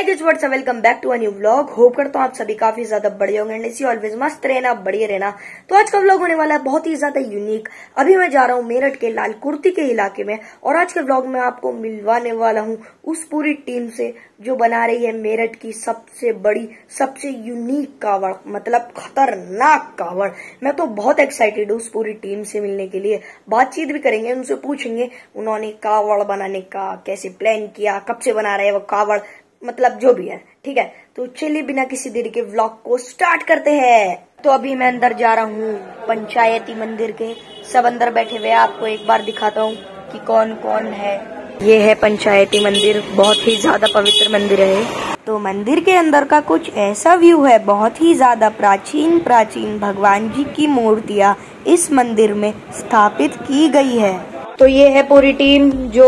Guys what's up, welcome back to a new vlog. Hope करता हूँ आप सभी काफी ज्यादा बढ़िया होंगे एंड इसी ऑलवेज मस्त रहना, बढ़िया रहना। तो आज का व्लॉग होने वाला है बहुत ही ज्यादा यूनिक। अभी मैं जा रहा हूँ मेरठ के लाल कुर्ती के इलाके में और आज के व्लॉग में आपको मिलवाने वाला हूँ उस पूरी टीम से जो बना रही है मेरठ की सबसे बड़ी, सबसे यूनिक कावड़, मतलब खतरनाक कावड़। मैं तो बहुत एक्साइटेड हूँ उस पूरी टीम से मिलने के लिए। बातचीत भी करेंगे, उनसे पूछेंगे उन्होंने कावड़ बनाने का कैसे प्लान किया, कब से बना रहे हैं वो कावड़, मतलब जो भी है। ठीक है, तो चलिए बिना किसी देरी के व्लॉग को स्टार्ट करते हैं। तो अभी मैं अंदर जा रहा हूँ पंचायती मंदिर के, सब अंदर बैठे हुए। आपको एक बार दिखाता हूँ कि कौन कौन है। ये है पंचायती मंदिर, बहुत ही ज्यादा पवित्र मंदिर है। तो मंदिर के अंदर का कुछ ऐसा व्यू है, बहुत ही ज्यादा प्राचीन भगवान जी की मूर्तियाँ इस मंदिर में स्थापित की गई है। तो ये है पूरी टीम जो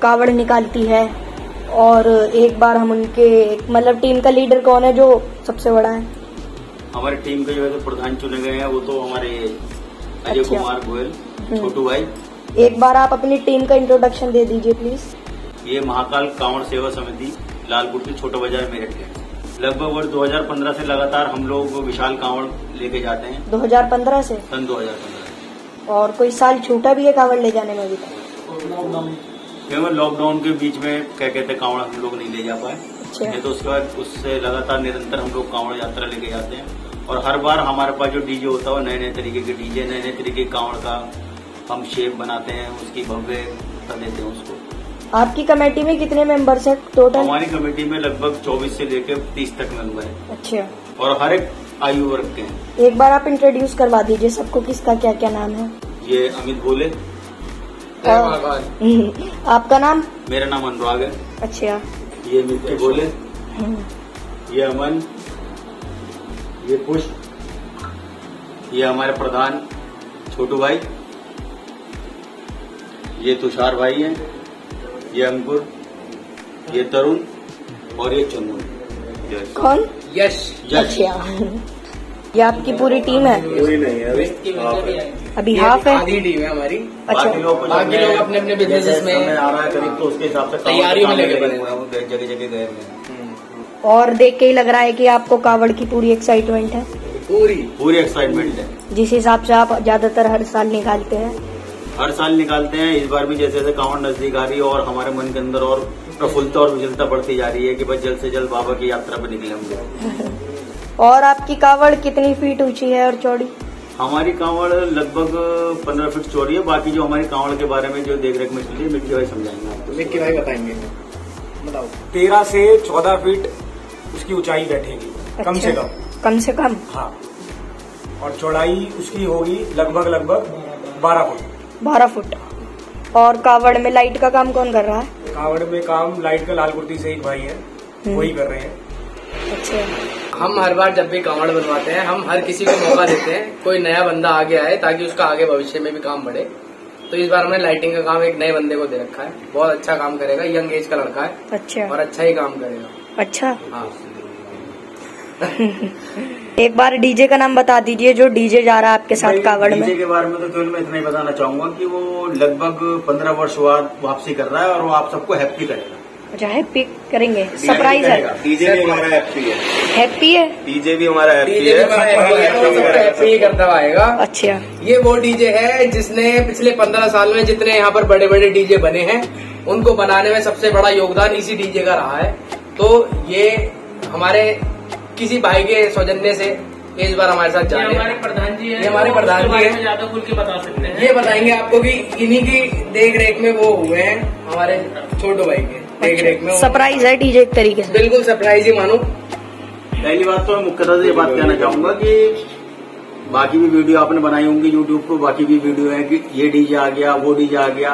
कावड़ निकालती है। और एक बार हम उनके, मतलब टीम का लीडर कौन है जो सबसे बड़ा है? हमारी टीम के जो है प्रधान चुने गए हैं वो तो हमारे अजय कुमार गोयल, छोटू भाई। एक बार आप अपनी टीम का इंट्रोडक्शन दे दीजिए प्लीज। ये महाकाल कांवड़ सेवा समिति लालकुर्ती छोटा बाजार मेरठ के लगभग वर्ष 2015 से लगातार हम लोग विशाल कांवड़ लेके जाते हैं। 2015 से? सन 2015। और कोई साल छूटा भी है कांवड़ ले जाने में? अभी तक केवल लॉकडाउन के बीच में क्या कहते हैं कांवड़ हम लोग नहीं ले जा पाए। नहीं तो उसके बाद उससे लगातार निरंतर हम लोग कांवड़ यात्रा लेके जाते हैं। और हर बार हमारे पास जो डीजे होता है वो नए नए तरीके के डीजे, नए नए तरीके के कांवड़ का हम शेप बनाते हैं, उसकी भव्यता देते हैं उसको। आपकी कमेटी में कितने मेंबर्स है टोटल? हमारी कमेटी में लगभग 24 से लेकर 30 तक मेंबर है। अच्छा। और हर एक आयु वर्ग के हैं। एक बार आप इंट्रोड्यूस करवा दीजिए सबको, किसका क्या क्या नाम है। ये अमित बोले। आपका नाम? मेरा नाम अनुराग है। अच्छा। ये मिट्टी बोले, ये अमन, ये पुष्प, ये हमारे प्रधान छोटू भाई, ये तुषार भाई है, ये अंकुर, ये तरुण और ये चंदू। कौन? यश। अच्छा। ये आपकी पूरी टीम है? पूरी नहीं है, अभी हाफ है। आधी टीम है हमारी। अच्छा। बाकी लोग अपने अपने बिजनेस में आ रहा है करीब, तो उसके हिसाब से तैयारी में लगे हुए हैं, जगह जगह गए हुए हैं। और देख के ही लग रहा है कि आपको कावड़ की पूरी एक्साइटमेंट है। पूरी एक्साइटमेंट है। जिस हिसाब से आप ज्यादातर हर साल निकालते हैं। हर साल निकालते हैं। इस बार भी जैसे जैसे कांवड़ नजदीक आ रही है और हमारे मन के अंदर और प्रफुल्लता और विचलता बढ़ती जा रही है कि बस जल्द से जल्द बाबा की यात्रा पर निकले होंगे। और आपकी कावड़ कितनी फीट ऊंची है और चौड़ी? हमारी कांवड़ लगभग 15 फीट चौड़ी है। बाकी जो हमारी कांवड़ के बारे में जो देख रेख में चल रही है मिट्टी भाई समझाएंगे आपको। मिट्टी भाई बताएंगे। बताओ। 13 से 14 फीट उसकी ऊंचाई बैठेगी। अच्छा। कम से कम। कम से कम? हाँ। और चौड़ाई उसकी होगी लगभग 12 फुट। 12 फुट। और कावड़ में लाइट का काम कौन कर रहा है? कावड़ में काम लाइट का लाल कुर्ती से एक भाई है, वही कर रहे हैं। अच्छा। हम हर बार जब भी कांवड़ बनवाते हैं हम हर किसी को मौका देते हैं, कोई नया बंदा आगे आए ताकि उसका आगे भविष्य में भी काम बढ़े। तो इस बार हमने लाइटिंग का काम एक नए बंदे को दे रखा है, बहुत अच्छा काम करेगा, यंग एज का लड़का है। अच्छा। और अच्छा ही काम करेगा। अच्छा। हाँ। एक बार डीजे का नाम बता दीजिए जो डीजे जा रहा है आपके साथ कावड़ में। डीजे के बारे में तो केवल मैं इतना ही बताना चाहूंगा कि वो लगभग 15 वर्ष बाद वापसी कर रहा है और वो आप सबको हैप्पी करेगा। अच्छा, हैप्पी करेंगे, सरप्राइज है। डीजे भी हमारा हैप्पी है। हैप्पी है? डीजे भी हमारा हैप्पी है। हैप्पी करता आएगा। अच्छा। ये वो डीजे है जिसने पिछले 15 साल में जितने यहाँ पर बड़े बड़े डीजे बने हैं उनको बनाने में सबसे बड़ा योगदान इसी डीजे का रहा है। तो ये हमारे किसी भाई के सौजन्य से इस बार हमारे साथ जा रहे हैं। हमारे प्रधान जी है। ये हमारे प्रधान जी है। ज्यादा खुल के बता सकते हैं। ये बताएंगे आपको कि इन्हीं की देख रेख में वो हुए हैं, हमारे छोटू भाई के देख रेख में। सरप्राइज है डीजे एक तरीके से? बिल्कुल सरप्राइज ही मानो। पहली बात तो मैं मुख्यतः ये बात कहना चाहूंगा कि बाकी भी वीडियो आपने बनाई होंगी यूट्यूब पर, बाकी भी वीडियो है कि ये डीजे आ गया, वो डीजे आ गया।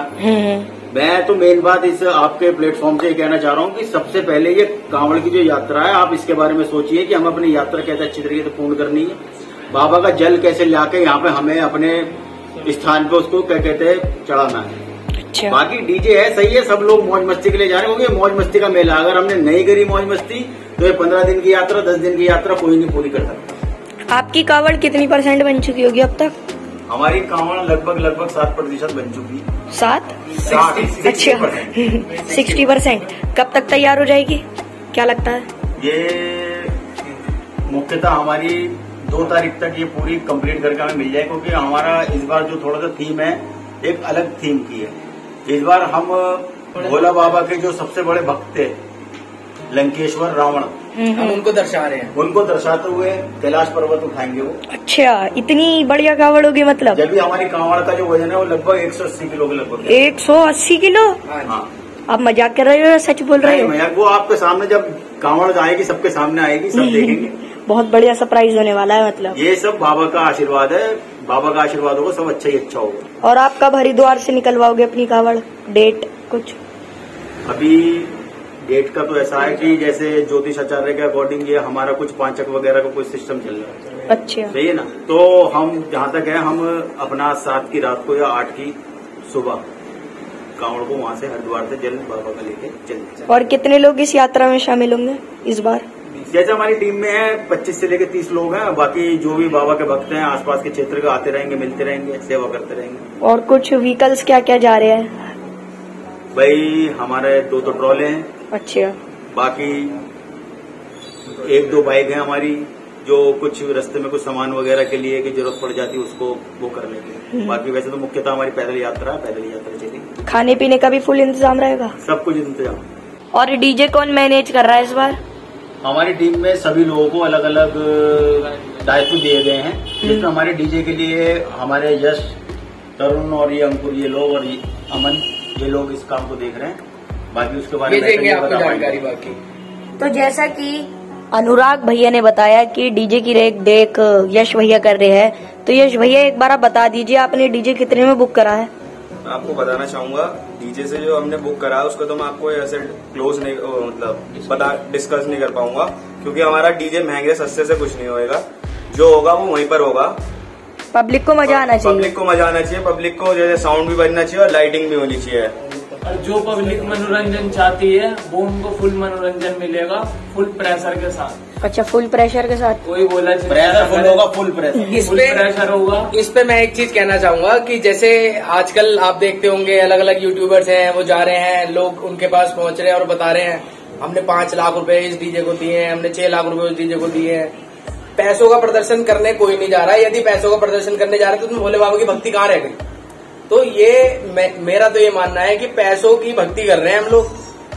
मैं तो मेन बात इस आपके प्लेटफॉर्म से ये कहना चाह रहा हूँ कि सबसे पहले ये कांवड़ की जो यात्रा है आप इसके बारे में सोचिए कि हम अपनी यात्रा कैसे अच्छी तरीके से पूर्ण करनी है, बाबा का जल कैसे लाके यहाँ पे हमें अपने स्थान पे उसको क्या कहते हैं चढ़ाना है। अच्छा। बाकी डीजे है, सही है, सब लोग मौज मस्ती के लिए जा रहे होंगे, मौज मस्ती का मेला। अगर हमने नहीं करी मौज मस्ती तो ये 15 दिन की यात्रा, 10 दिन की यात्रा कोई नहीं पूरी कर सकता। आपकी कावड़ कितनी % बन चुकी होगी अब तक? हमारी कांवड़ लगभग 7% बन चुकी। 7? अच्छा। 60%। कब तक तैयार हो जाएगी? क्या लगता है? ये मुख्यतः हमारी 2 तारीख तक ये पूरी कंप्लीट करके हमें मिल जाए, क्योंकि हमारा इस बार जो थोड़ा सा थीम है एक अलग थीम की है। इस बार हम भोला बाबा के जो सबसे बड़े भक्त थे लंकेश्वर रावण, हम उनको दर्शा रहे हैं। उनको दर्शाते हुए कैलाश पर्वत उठाएंगे वो। अच्छा, इतनी बढ़िया कावड़ होगी मतलब? जब भी हमारी कांवड़ का जो वजन है वो लगभग 180 किलो के लगभग। 180 किलो? हाँ। आप मजाक कर रहे हो या सच बोल रहे हो? नहीं, वो आपके सामने जब कांवड़ आएगी सबके सामने आएगी, सब देखेंगे। बहुत बढ़िया सरप्राइज होने वाला है मतलब। ये सब बाबा का आशीर्वाद है, बाबा का आशीर्वाद होगा, सब अच्छा ही अच्छा होगा। और आप कब हरिद्वार से निकलवाओगे अपनी कावड़? डेट कुछ? अभी डेट का तो ऐसा है कि जैसे ज्योतिष आचार्य के अकॉर्डिंग ये हमारा कुछ पांचक वगैरह का कोई सिस्टम चल रहा है। अच्छा, सही है ना। तो हम जहाँ तक है हम अपना 7 की रात को या 8 की सुबह कांवड़ को वहाँ से हरिद्वार से जल बाबा का लेके चलते हैं। और कितने लोग इस यात्रा में शामिल होंगे इस बार? जैसे हमारी टीम में है 25 से लेकर 30 लोग हैं। बाकी जो भी बाबा के भक्त हैं आसपास के क्षेत्र के आते रहेंगे, मिलते रहेंगे, सेवा करते रहेंगे। और कुछ व्हीकल्स क्या क्या जा रहे हैं? भाई हमारे 2 ट्रॉले हैं। अच्छा, बाकी 1-2 बाइक है हमारी, जो कुछ रास्ते में कुछ सामान वगैरह के लिए की जरूरत पड़ जाती है उसको वो कर लेंगे। बाकी वैसे तो मुख्यतः हमारी पैदल यात्रा चलेगी। खाने पीने का भी फुल इंतजाम रहेगा? सब कुछ इंतजाम। और डीजे कौन मैनेज कर रहा है इस बार? हमारी टीम में सभी लोगों को अलग अलग दायित्व दिए गए हैं, जिसमें हमारे डीजे के लिए हमारे यश, तरुण और ये अंकुर, ये लोग और ये अमन, ये लोग इस काम को देख रहे हैं। बाकी उसके बारे में देंगे आपको जानकारी। बाकी तो जैसा कि अनुराग भैया ने बताया कि डीजे की देख यश भैया कर रहे हैं, तो यश भैया एक बार आप बता दीजिए आपने डीजे कितने में बुक करा है? मैं आपको बताना चाहूंगा डीजे से जो हमने बुक करा है उसको तो मैं आपको ऐसे क्लोज नहीं मतलब डिस्कस नहीं कर पाऊंगा, क्योंकि हमारा डीजे महंगे सस्ते से कुछ नहीं होएगा। जो होगा वो वहीं पर होगा। पब्लिक को मजा आना चाहिए। पब्लिक को मजा आना चाहिए। पब्लिक को जैसे साउंड भी बजना चाहिए और लाइटिंग भी होनी चाहिए। और जो पब्लिक मनोरंजन चाहती है वो उनको फुल मनोरंजन मिलेगा, फुल प्रेशर के साथ। अच्छा, फुल प्रेशर के साथ? कोई बोला प्रेशर फुल होगा, फुल प्रेशर, फुल प्रेशर होगा। इस पे मैं एक चीज कहना चाहूंगा कि जैसे आजकल आप देखते होंगे अलग अलग यूट्यूबर्स हैं, वो जा रहे हैं, लोग उनके पास पहुंच रहे हैं और बता रहे हैं हमने 5 लाख रुपए इस डीजे को दिए हैं, हमने 6 लाख रुपए उस डीजे को दिए हैं। पैसों का प्रदर्शन करने कोई नहीं जा रहा है। यदि पैसों का प्रदर्शन करने जा रहे तो तुम भोले बाबा की भक्ति कहाँ रह गई? तो ये मेरा तो ये मानना है कि पैसों की भक्ति कर रहे हैं हम लोग,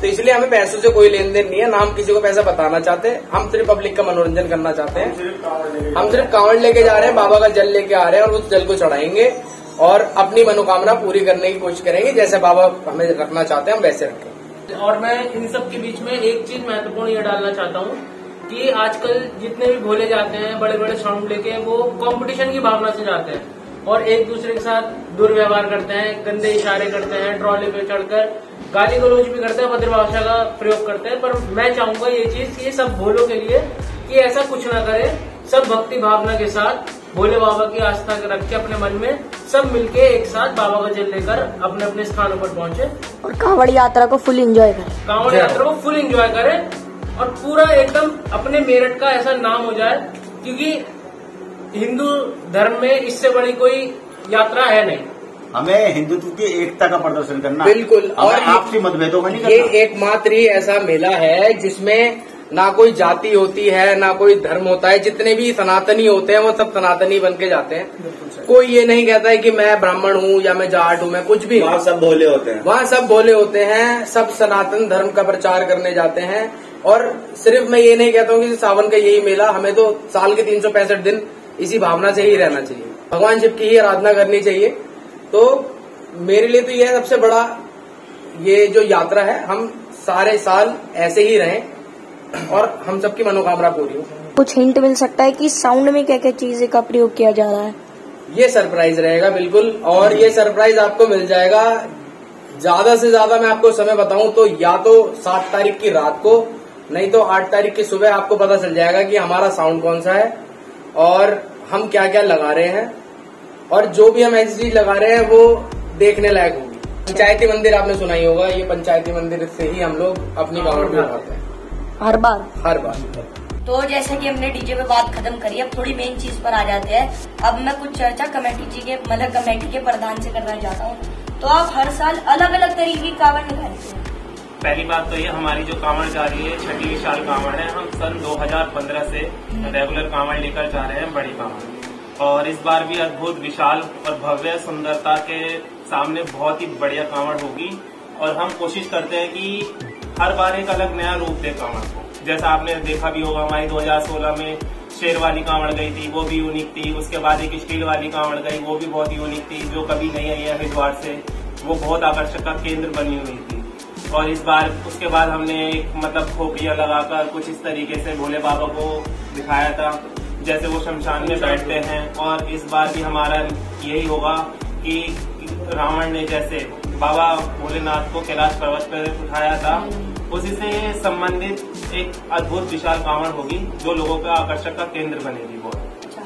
तो इसलिए हमें पैसों से कोई लेन देन नहीं है, ना हम किसी को पैसा बताना चाहते हैं। हम सिर्फ पब्लिक का मनोरंजन करना चाहते हैं। हम सिर्फ कांवड़ लेके जा रहे हैं, बाबा का जल लेके आ रहे हैं और उस जल को चढ़ाएंगे और अपनी मनोकामना पूरी करने की कोशिश करेंगे। जैसे बाबा हमें रखना चाहते हैं हम वैसे रखें। और मैं इन सब के बीच में एक चीज महत्वपूर्ण ये डालना चाहता हूँ कि आजकल जितने भी भोले जाते हैं बड़े बड़े साउंड लेके, वो कंपटीशन की भावना से जाते हैं और एक दूसरे के साथ दुर्व्यवहार करते हैं, गंदे इशारे करते हैं, ट्रॉले पे चढ़कर गाली गलौज भी करते हैं, भद्र भाषा का प्रयोग करते हैं। पर मैं चाहूंगा ये चीज ये सब भोलों के लिए कि ऐसा कुछ ना करें। सब भक्ति भावना के साथ भोले बाबा की आस्था रख के अपने मन में सब मिलके एक साथ बाबा का जल लेकर अपने अपने स्थानों पर पहुंचे और कांवड़ यात्रा को फुल एंजॉय करें। कांवड़ यात्रा को फुल एंजॉय करें और पूरा एकदम अपने मेरठ का ऐसा नाम हो जाए, क्योंकि हिंदू धर्म में इससे बड़ी कोई यात्रा है नहीं। हमें हिंदुत्व की एकता का प्रदर्शन करना, बिल्कुल, और आपसी मतभेदों का नहीं करना। ये एकमात्र ही ऐसा मेला है जिसमें ना कोई जाति होती है ना कोई धर्म होता है। जितने भी सनातनी होते हैं वो सब सनातनी बन के जाते हैं। कोई ये नहीं कहता है कि मैं ब्राह्मण हूँ या मैं जाट हूँ, मैं कुछ भी। वहाँ सब भोले होते हैं। वहाँ सब भोले होते हैं, सब सनातन धर्म का प्रचार करने जाते हैं। और सिर्फ मैं ये नहीं कहता हूँ कि सावन का यही मेला, हमें तो साल के 365 दिन इसी भावना से ही रहना चाहिए, भगवान शिव की ही आराधना करनी चाहिए। तो मेरे लिए तो यह सबसे बड़ा ये जो यात्रा है, हम सारे साल ऐसे ही रहें और हम सबकी मनोकामना पूरी हो। कुछ हिंट मिल सकता है कि साउंड में क्या क्या चीजें का प्रयोग किया जा रहा है? ये सरप्राइज रहेगा बिल्कुल, और ये सरप्राइज आपको मिल जाएगा। ज्यादा से ज्यादा मैं आपको समय बताऊं तो या तो 7 तारीख की रात को, नहीं तो 8 तारीख की सुबह आपको पता चल जाएगा कि हमारा साउंड कौन सा है और हम क्या क्या लगा रहे हैं। और जो भी हम ऐसी चीज लगा रहे हैं वो देखने लायक होगी। पंचायती मंदिर आपने सुना ही होगा, ये पंचायती मंदिर से ही हम लोग अपनी कांवड़ को उठाते हैं हर बार। तो जैसे कि हमने डीजे पे बात खत्म करी, अब थोड़ी मेन चीज पर आ जाते हैं। अब मैं कुछ चर्चा कमेटी के प्रधान से करना चाहता हूँ। तो आप हर साल अलग अलग तरीके की कांवड़ निकालते हैं, पहली बात तो ये हमारी जो कांवड़ जा रही है छठी विशाल कांवड़ है। हम सन 2015 से रेगुलर कांवड़ लेकर जा रहे हैं बड़ी कांवड़, और इस बार भी अद्भुत विशाल और भव्य सुंदरता के सामने बहुत ही बढ़िया कांवड़ होगी। और हम कोशिश करते हैं कि हर बार एक अलग नया रूप दे कांवड़ को। जैसा आपने देखा भी होगा, हमारी 2016 में शेर वाली कांवड़ गई थी, वो भी यूनिक थी। उसके बाद एक स्टील वाली कांवड़ गई, वो भी बहुत यूनिक थी, जो कभी नहीं आई है हरिद्वार से। वो बहुत आकर्षक का केंद्र बनी हुई थी। और इस बार उसके बाद हमने एक मतलब खोपड़ियां लगाकर कुछ इस तरीके से भोले बाबा को दिखाया था, जैसे वो शमशान में बैठते हैं। और इस बार भी हमारा यही होगा कि रावण ने जैसे बाबा भोलेनाथ को कैलाश पर्वत पर उठाया था, उसी से संबंधित एक अद्भुत विशाल कांवड़ होगी, जो लोगों का आकर्षक का केंद्र बनेगी। वो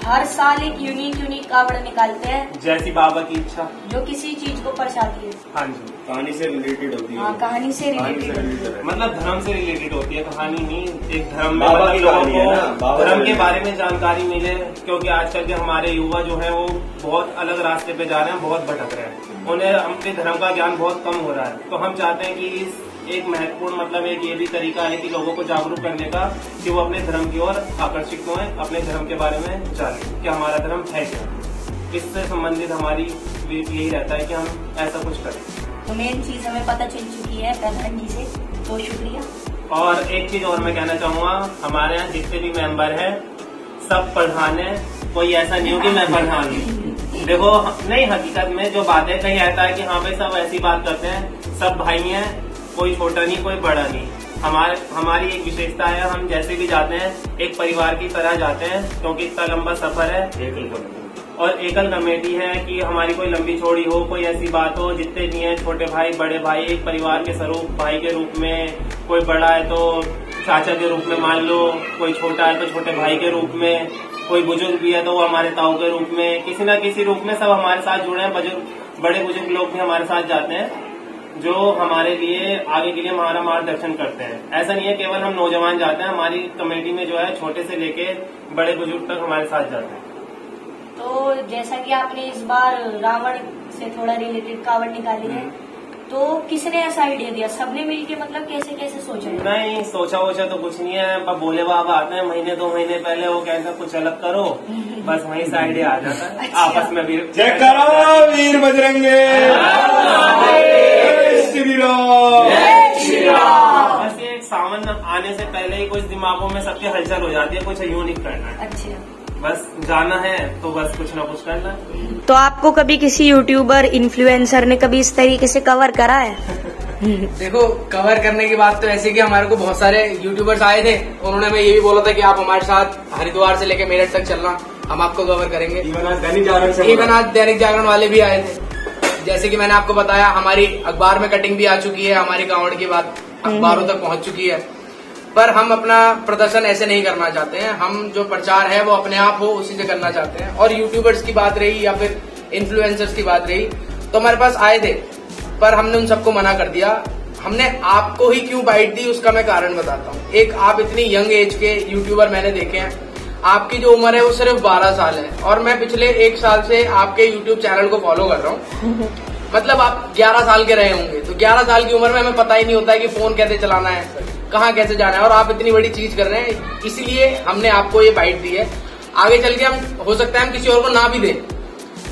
हर साल एक यूनिक कांवड़ निकालते हैं, जैसी बाबा की इच्छा, जो किसी चीज को दर्शाती है। हाँ जी, कहानी से रिलेटेड होती है। हाँ, कहानी से रिलेटेड, मतलब धर्म से रिलेटेड होती है, कहानी नहीं। एक धर्म में मतलब लोगों को धर्म के बारे में जानकारी मिले, क्योंकि आजकल के हमारे युवा जो है वो बहुत अलग रास्ते पे जा रहे हैं, बहुत भटक रहे हैं, उन्हें अपने धर्म का ज्ञान बहुत कम हो रहा है। तो हम चाहते हैं कि इस एक महत्वपूर्ण मतलब एक ये भी तरीका है कि लोगों को जागरूक करने का, कि वो अपने धर्म की ओर आकर्षित हों, अपने धर्म के बारे में जाने कि हमारा धर्म है क्या। इससे संबंधित हमारी यही रहता है कि हम ऐसा कुछ करें। तो मेन चीज हमें पता चल चुकी है प्रधान जी से, तो शुक्रिया। और एक चीज और मैं कहना चाहूँगा, हमारे यहाँ जितने भी मेंबर हैं सब प्रधान है, कोई ऐसा नहीं हो कि मैं प्रधान हूँ। देखो नहीं, हकीकत में जो बात है, कहीं ऐसा है कि हाँ भाई सब ऐसी बात करते हैं, सब भाई हैं, कोई छोटा नहीं कोई बड़ा नहीं। हमारी एक विशेषता है, हम जैसे भी जाते हैं एक परिवार की तरह जाते हैं, क्योंकि इतना लंबा सफर है। और एकल कमेटी है कि हमारी कोई लंबी चौड़ी हो, कोई ऐसी बात हो, जितने भी हैं छोटे भाई बड़े भाई एक परिवार के स्वरूप भाई के रूप में, कोई बड़ा है तो चाचा के रूप में मान लो, कोई छोटा है तो छोटे भाई के रूप में, कोई बुजुर्ग भी है तो वो हमारे ताऊ के रूप में, किसी न किसी रूप में सब हमारे साथ जुड़े हैं। बड़े बुजुर्ग लोग भी हमारे साथ जाते हैं, जो हमारे लिए आगे के लिए हमारा मार्गदर्शन करते हैं। ऐसा नहीं है केवल हम नौजवान जाते हैं, हमारी कमेटी में जो है छोटे से लेके बड़े बुजुर्ग तक हमारे साथ जाते हैं। तो जैसा कि आपने इस बार रावण से थोड़ा रिलेटेड कांवड़ निकाली है, तो किसने ऐसा आइडिया दिया? सबने मिलके मतलब कैसे कैसे सोचा है? नहीं, सोचा वोचा तो कुछ नहीं है, पर भोले बाबा आते हैं महीने 2 महीने पहले, वो कहते हैं कुछ अलग करो, बस वहीं से आइडिया आ जाता है। अच्छा। आपस में भी जय करो वीर बजरंगे, बस ये सावन आने से पहले ही कुछ दिमागों में सबकी हलचल हो जाती है, कुछ यूनिक करना है। अच्छा, बस जाना है तो बस कुछ ना कुछ करना है। तो आपको कभी किसी यूट्यूबर इन्फ्लुएंसर ने कभी इस तरीके से कवर करा है? देखो, कवर करने की बात तो ऐसे कि हमारे को बहुत सारे यूट्यूबर्स आए थे, उन्होंने हमें ये भी बोला था कि आप हमारे साथ हरिद्वार से लेके मेरठ तक चलना, हम आपको कवर करेंगे। इवन आज दैनिक जागरण वाले भी आए थे। जैसे कि मैंने आपको बताया, हमारी अखबार में कटिंग भी आ चुकी है, हमारी कांवड़ की बात अखबारों तक पहुंच चुकी है। पर हम अपना प्रदर्शन ऐसे नहीं करना चाहते हैं, हम जो प्रचार है वो अपने आप हो उसी से करना चाहते हैं। और यूट्यूबर्स की बात रही या फिर इन्फ्लुएंसर्स की बात रही, तो हमारे पास आए थे, पर हमने उन सबको मना कर दिया। हमने आपको ही क्यों बाइट दी उसका मैं कारण बताता हूँ। एक आप इतनी यंग एज के यूट्यूबर मैंने देखे हैं, आपकी जो उम्र है वो सिर्फ 12 साल है, और मैं पिछले 1 साल से आपके यूट्यूब चैनल को फॉलो कर रहा हूँ। मतलब आप 11 साल के रहे होंगे, तो 11 साल की उम्र में हमें पता ही नहीं होता है कि फोन कैसे चलाना है, कहाँ कैसे जाना है, और आप इतनी बड़ी चीज कर रहे हैं। इसलिए हमने आपको ये बाइट दी है। आगे चल के हम हो सकता है हम किसी और को ना भी दें,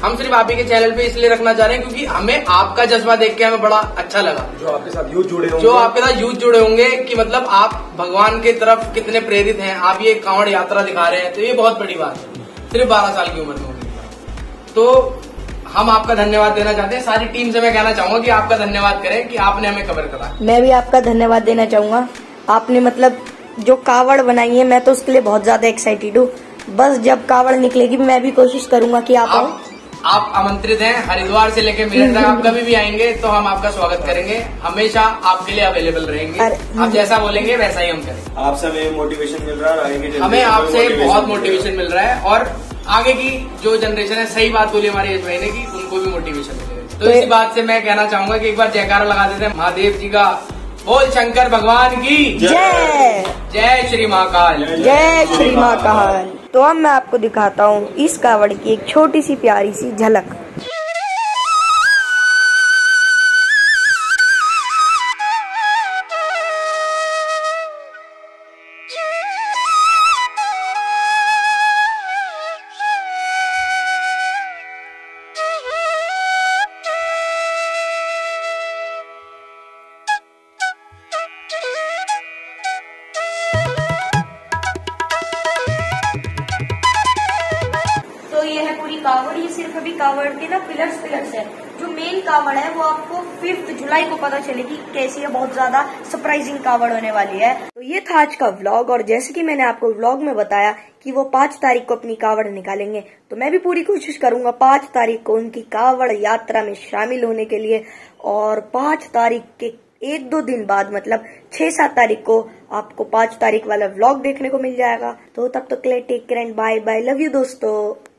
हम सिर्फ आप ही के चैनल पे इसलिए रखना चाह रहे हैं क्योंकि हमें आपका जज्बा देख के हमें बड़ा अच्छा लगा। जो आपके साथ यूथ जुड़े होंगे कि मतलब आप भगवान की तरफ कितने प्रेरित हैं, आप ये कांवड़ यात्रा दिखा रहे हैं, तो ये बहुत बड़ी बात है, सिर्फ 12 साल की उम्र में होगी। तो हम आपका धन्यवाद देना चाहते हैं। सारी टीम से मैं कहना चाहूंगा कि आपका धन्यवाद करें कि आपने हमें कवर करा। मैं भी आपका धन्यवाद देना चाहूंगा। आपने मतलब जो कावड़ बनाई है, मैं तो उसके लिए बहुत ज्यादा एक्साइटेड हूँ। बस जब कावड़ निकलेगी मैं भी कोशिश करूंगा कि आप आमंत्रित हैं। हरिद्वार से लेकर मेरठ तक आप कभी भी आएंगे तो हम आपका स्वागत करेंगे, हमेशा आपके लिए अवेलेबल रहेंगे। आप जैसा बोलेंगे वैसा ही हम करेंगे। आपसे हमें मोटिवेशन मिल रहा है, हमें आपसे बहुत मोटिवेशन मिल रहा है, और आगे की जो जनरेशन है, सही बात बोली हमारे यश भाई ने कि उनको भी मोटिवेशन मिलेगा। तो इसी बात से मैं कहना चाहूंगा कि एक बार जयकारा लगा देते हैं महादेव जी का। बोल शंकर भगवान की जय। जय श्री महाकाल। जय श्री महाकाल। तो अब मैं आपको दिखाता हूँ इस कावड़ की एक छोटी सी प्यारी सी झलक। कावड़, ये सिर्फ अभी कावड़ के ना पिलर्स है। जो मेन कावड़ है वो आपको 5 जुलाई को पता चलेगी कैसी है, बहुत ज्यादा सरप्राइजिंग कावड़ होने वाली है। तो ये था आज का व्लॉग, और जैसे कि मैंने आपको व्लॉग में बताया कि वो 5 तारीख को अपनी कावड़ निकालेंगे, तो मैं भी पूरी कोशिश करूंगा 5 तारीख को उनकी कावड़ यात्रा में शामिल होने के लिए। और 5 तारीख के 1-2 दिन बाद मतलब 6-7 तारीख को आपको 5 तारीख वाला व्लॉग देखने को मिल जाएगा। तो तब तक के लिए take care and bye bye, love you दोस्तों।